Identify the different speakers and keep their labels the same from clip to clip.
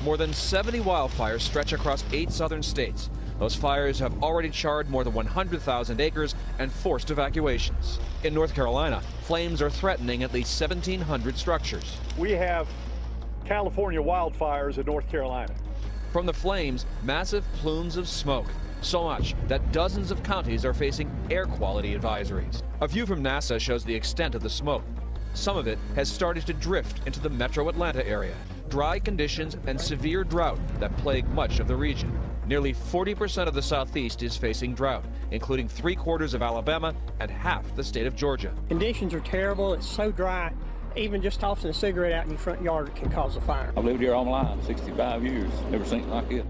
Speaker 1: More than 70 wildfires stretch across 8 southern states. Those fires have already charred more than 100,000 acres and forced evacuations. In North Carolina, flames are threatening at least 1,700 structures.
Speaker 2: We have California wildfires in North Carolina.
Speaker 1: From the flames, massive plumes of smoke. So much that dozens of counties are facing air quality advisories. A view from NASA shows the extent of the smoke. Some of it has started to drift into the metro Atlanta area. Dry conditions and severe drought that plague much of the region. Nearly 40% of the Southeast is facing drought, including 3/4 of Alabama and half the state of Georgia.
Speaker 3: Conditions are terrible. It's so dry. Even just tossing a cigarette out in your front yard can cause a fire.
Speaker 4: I've lived here all my life, 65 years. Never seen it like it.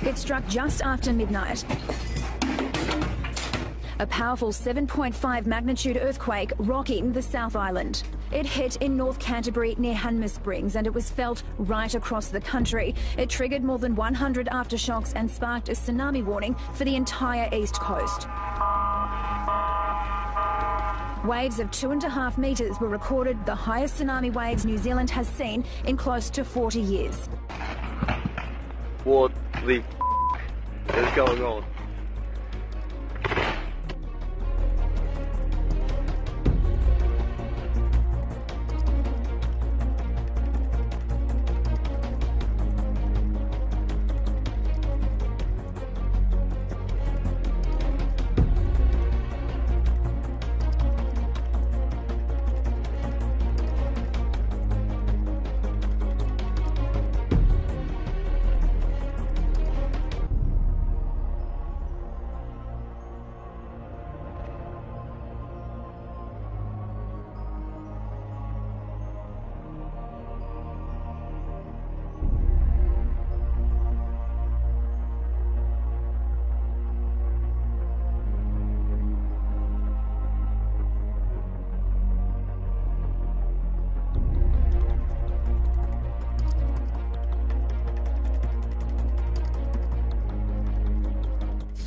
Speaker 5: It struck just after midnight. A powerful 7.5 magnitude earthquake rocking the South Island. It hit in North Canterbury near Hanmer Springs, and it was felt right across the country. It triggered more than 100 aftershocks and sparked a tsunami warning for the entire east coast. Waves of 2.5 metres were recorded, the highest tsunami waves New Zealand has seen in close to 40 years.
Speaker 6: What the is going on?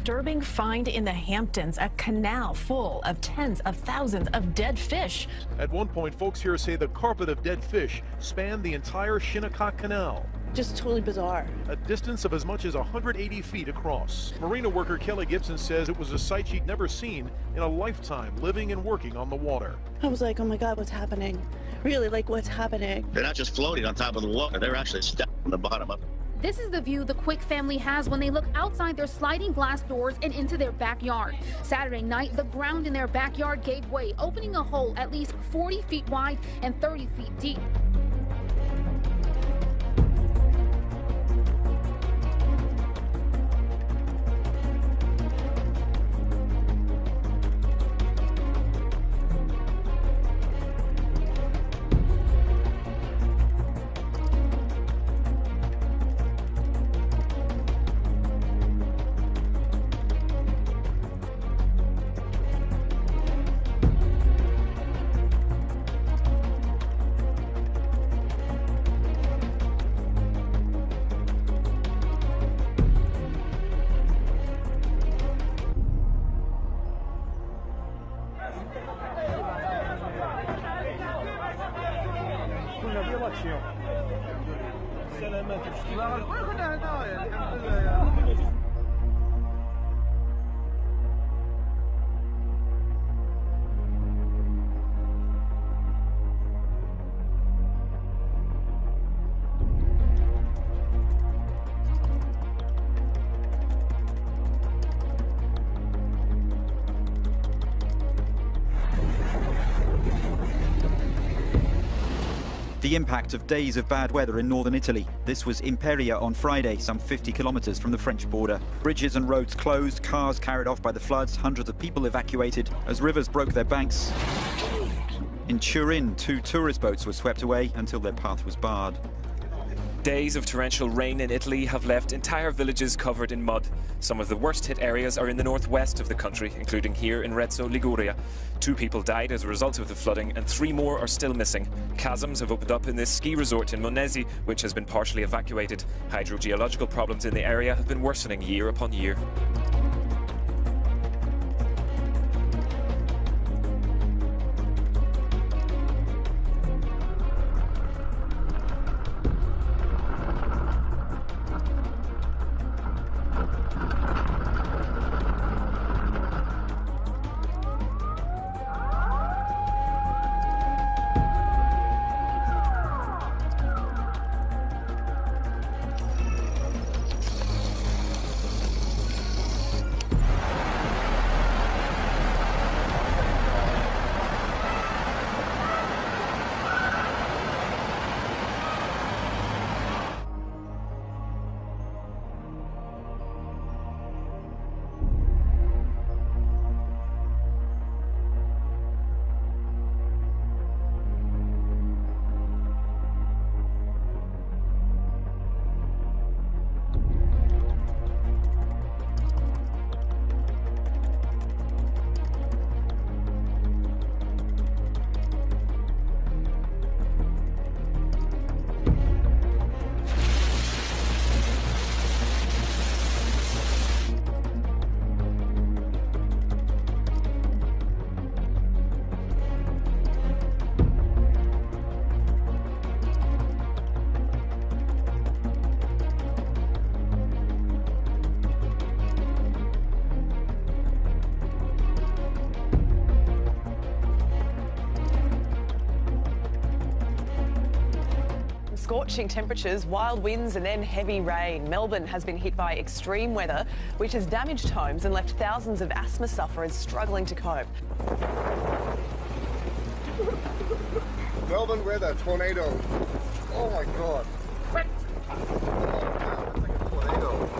Speaker 7: disturbing find in the Hamptons, a canal full of tens of thousands of dead fish.
Speaker 8: At one point, folks here say the carpet of dead fish spanned the entire Shinnecock Canal.
Speaker 9: Just totally bizarre.
Speaker 8: A distance of as much as 180 feet across. Marina worker Kelly Gibson says it was a sight she'd never seen in a lifetime living and working on the water.
Speaker 9: I was like, oh my God, what's happening? Really, like, what's happening?
Speaker 10: They're not just floating on top of the water, they're actually stuck on the bottom of it.
Speaker 11: This is the view the Quick family has when they look outside their sliding glass doors and into their backyard. Saturday night, the ground in their backyard gave way, opening a hole at least 40 feet wide and 30 feet deep.
Speaker 12: The impact of days of bad weather in northern Italy. This was Imperia on Friday, some 50 kilometres from the French border. Bridges and roads closed, cars carried off by the floods, hundreds of people evacuated as rivers broke their banks. In Turin, 2 tourist boats were swept away until their path was barred.
Speaker 13: Days of torrential rain in Italy have left entire villages covered in mud. Some of the worst hit areas are in the northwest of the country, including here in Rezzo, Liguria. 2 people died as a result of the flooding and 3 more are still missing. Chasms have opened up in this ski resort in Monesi, which has been partially evacuated. Hydrogeological problems in the area have been worsening year upon year.
Speaker 14: Scorching temperatures, wild winds and then heavy rain. Melbourne has been hit by extreme weather, which has damaged homes and left thousands of asthma sufferers struggling to cope.
Speaker 15: Melbourne weather, tornado. Oh my God. Oh, wow, it's like a tornado.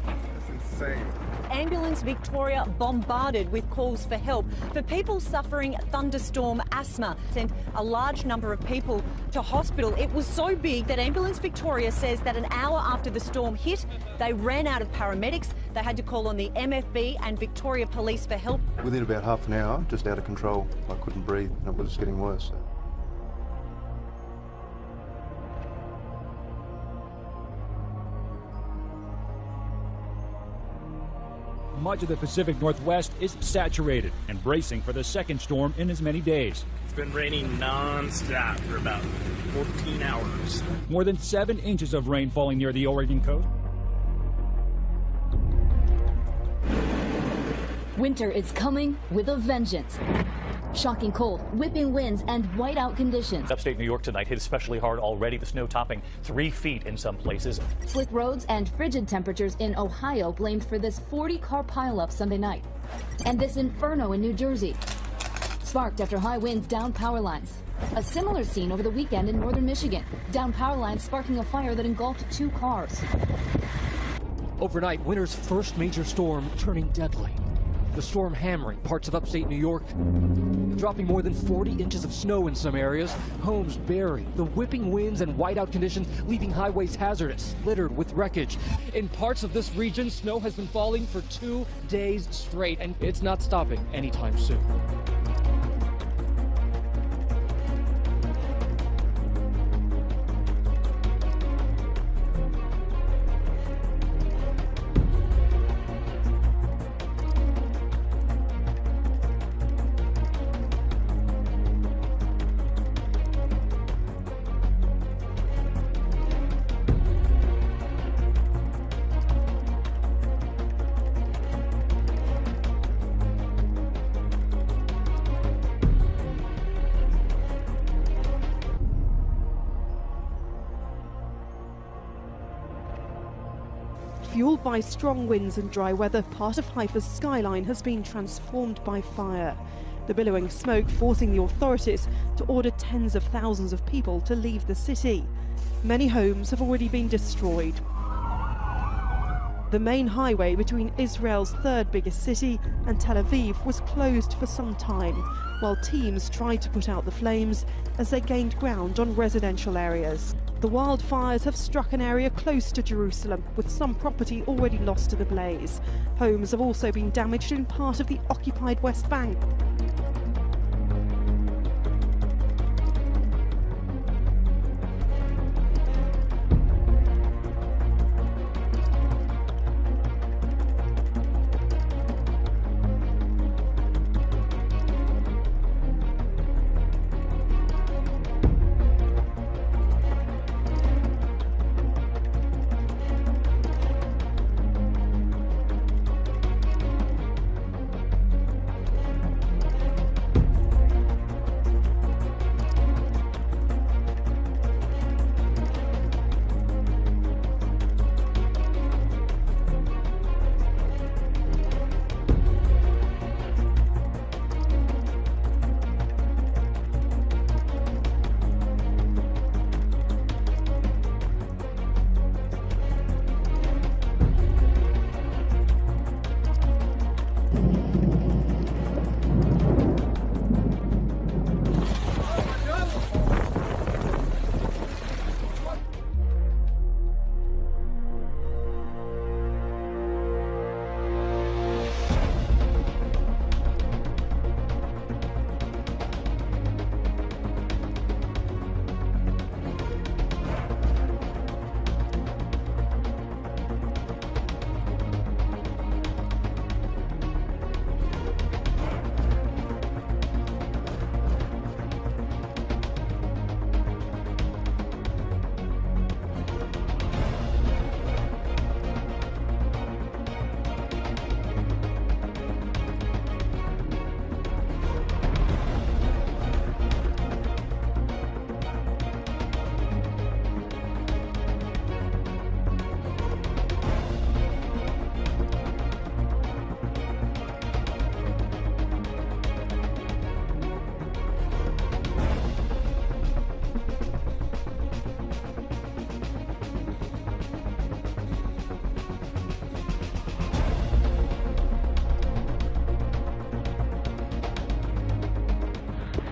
Speaker 15: That's insane.
Speaker 16: Ambulance Victoria bombarded with calls for help for people suffering thunderstorm asthma. Sent a large number of people to hospital. It was so big that Ambulance Victoria says that an hour after the storm hit, they ran out of paramedics. They had to call on the MFB and Victoria Police for help.
Speaker 17: Within about half an hour, just out of control. I couldn't breathe and it was getting worse.
Speaker 18: much of the Pacific Northwest is saturated and bracing for the second storm in as many days.
Speaker 19: It's been raining non-stop for about 14 hours.
Speaker 18: More than 7 inches of rain falling near the Oregon coast.
Speaker 20: Winter is coming with a vengeance. Shocking cold, whipping winds, and whiteout conditions.
Speaker 21: Upstate New York tonight hit especially hard already, the snow topping 3 feet in some places.
Speaker 20: Slick roads and frigid temperatures in Ohio blamed for this 40-car pileup Sunday night. And this inferno in New Jersey, sparked after high winds downed power lines. A similar scene over the weekend in northern Michigan. Downed power lines sparking a fire that engulfed 2 cars.
Speaker 22: Overnight, winter's first major storm turning deadly. The storm hammering parts of upstate New York, dropping more than 40 inches of snow in some areas, homes buried, the whipping winds and whiteout conditions leaving highways hazardous, littered with wreckage. In parts of this region, snow has been falling for 2 days straight, and it's not stopping anytime soon.
Speaker 23: Fueled by strong winds and dry weather, part of Haifa's skyline has been transformed by fire. The billowing smoke forcing the authorities to order tens of thousands of people to leave the city. Many homes have already been destroyed. The main highway between Israel's third biggest city and Tel Aviv was closed for some time, while teams tried to put out the flames as they gained ground on residential areas. The wildfires have struck an area close to Jerusalem, with some property already lost to the blaze. Homes have also been damaged in part of the occupied West Bank.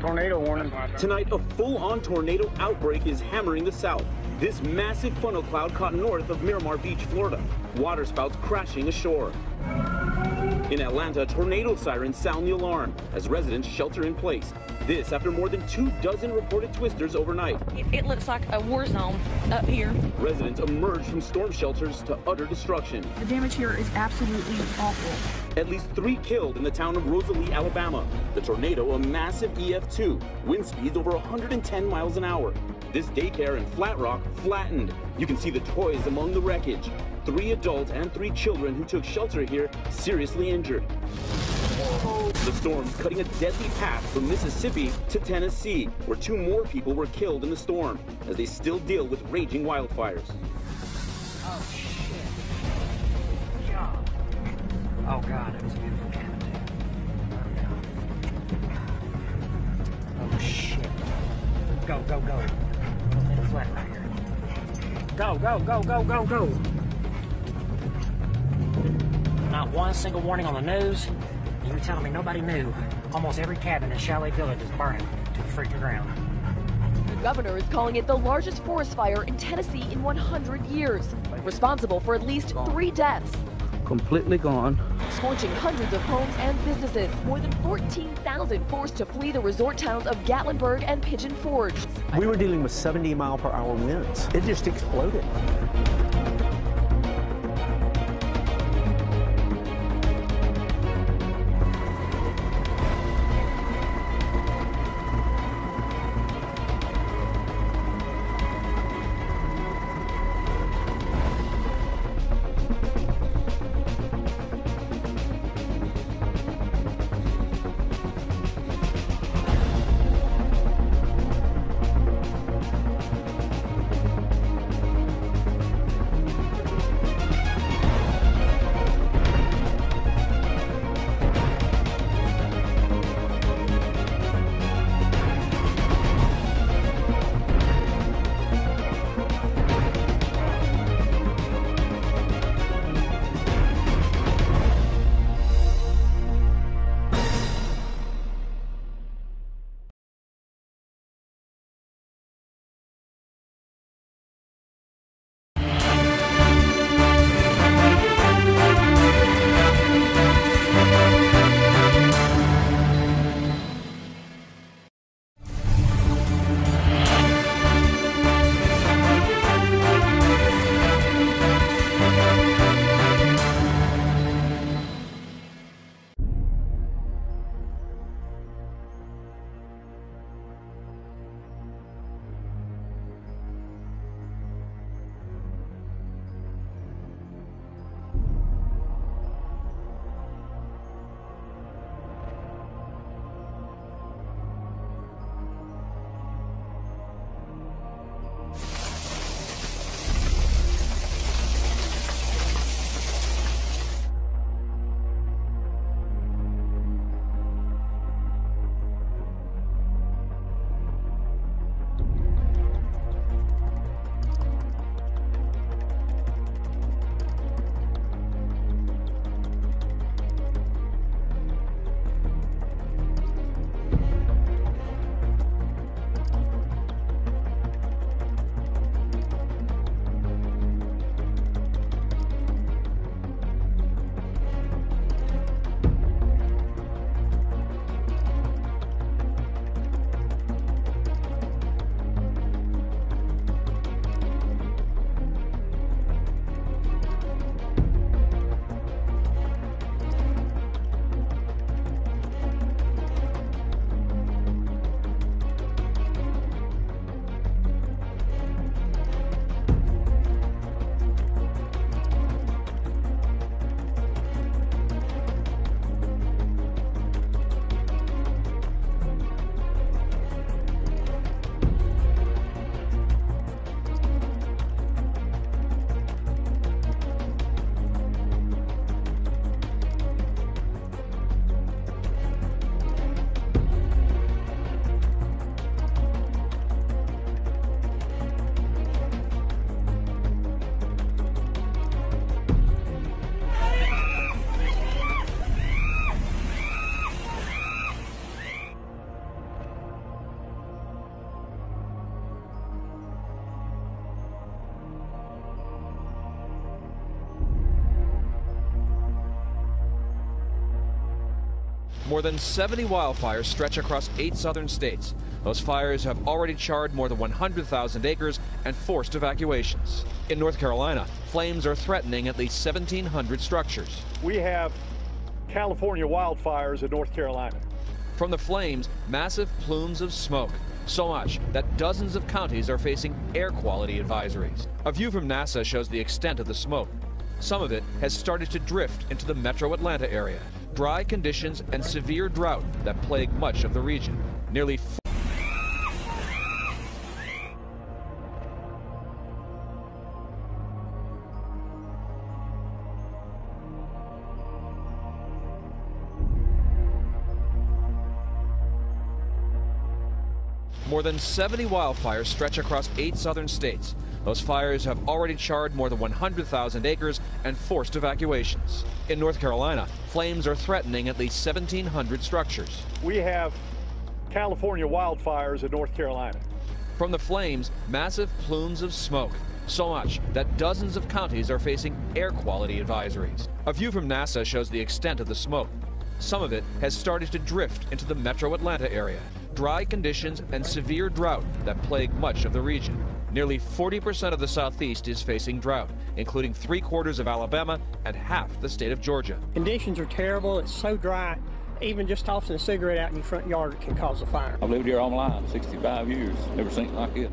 Speaker 24: Tornado warning.
Speaker 25: Tonight, a full-on tornado outbreak is hammering the south. This massive funnel cloud caught north of Miramar Beach, Florida. Waterspouts crashing ashore. In Atlanta, tornado sirens sound the alarm as residents shelter in place. This after more than 24 reported twisters overnight.
Speaker 1: It looks like a war zone up here.
Speaker 25: Residents emerged from storm shelters to utter destruction.
Speaker 1: The damage here is absolutely awful.
Speaker 25: At least 3 killed in the town of Rosalie, Alabama. The tornado, a massive EF2, wind speeds over 110 miles an hour. This daycare in Flat Rock flattened. You can see the toys among the wreckage. 3 adults and 3 children who took shelter here seriously injured. The storm cutting a deadly path from Mississippi to Tennessee, where 2 more people were killed in the storm as they still deal with raging wildfires.
Speaker 2: Oh, shit. God. Oh, God, it was a beautiful cabin, too. Oh, shit. Go, go, go. Little bit of flat right here. Go, go, go, go, go, go. Not one single warning on the news. You're telling me nobody knew. Almost every cabin in Chalet Village is burning to the freaking ground.
Speaker 3: The governor is calling it the largest forest fire in Tennessee in 100 years, responsible for at least 3 deaths.
Speaker 4: Completely gone.
Speaker 3: Scorching hundreds of homes and businesses. More than 14,000 forced to flee the resort towns of Gatlinburg and Pigeon Forge.
Speaker 4: We were dealing with 70-mile-per-hour winds. It just exploded.
Speaker 5: More than 70 wildfires stretch across 8 southern states. Those fires have already charred more than 100,000 acres and forced evacuations. In North Carolina, flames are threatening at least 1,700 structures.
Speaker 6: We have California wildfires in North Carolina.
Speaker 5: From the flames, massive plumes of smoke. So much that dozens of counties are facing air quality advisories. A view from NASA shows the extent of the smoke. Some of it has started to drift into the metro Atlanta area. Dry conditions and severe drought that plague much of the region. Nearly More than 70 wildfires stretch across 8 southern states. Those fires have already charred more than 100,000 acres and forced evacuations. In North Carolina, flames are threatening at least 1,700 structures.
Speaker 6: We have California wildfires in North Carolina.
Speaker 5: From the flames, massive plumes of smoke. So much that dozens of counties are facing air quality advisories. A view from NASA shows the extent of the smoke. Some of it has started to drift into the metro Atlanta area. Dry conditions and severe drought that plague much of the region. Nearly 40% of the Southeast is facing drought, including 3/4 of Alabama and half the state of Georgia.
Speaker 7: Conditions are terrible. It's so dry. Even just tossing a cigarette out in your front yard can cause a fire.
Speaker 8: I've lived here all my life, 65 years. Never seen it like it.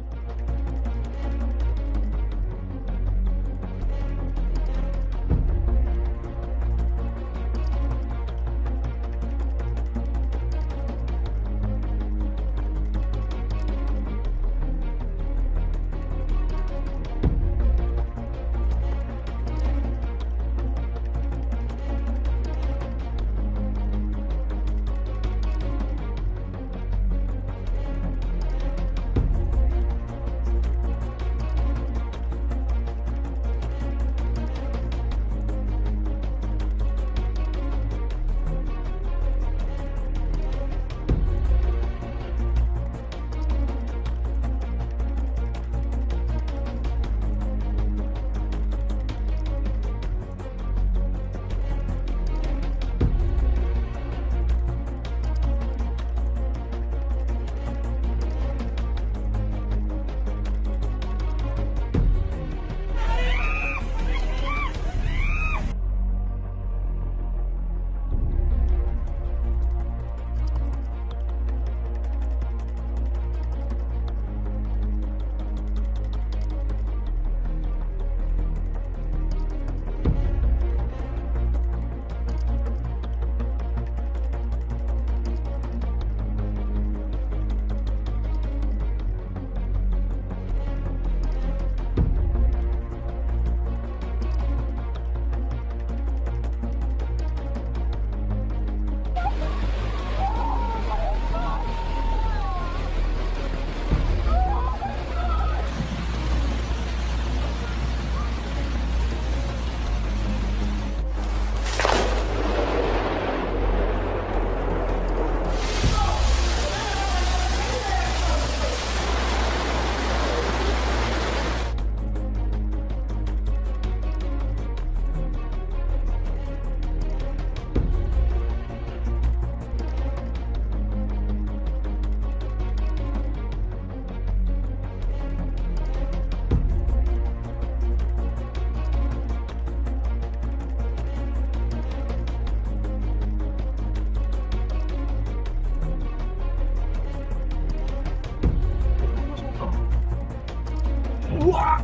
Speaker 6: Wow!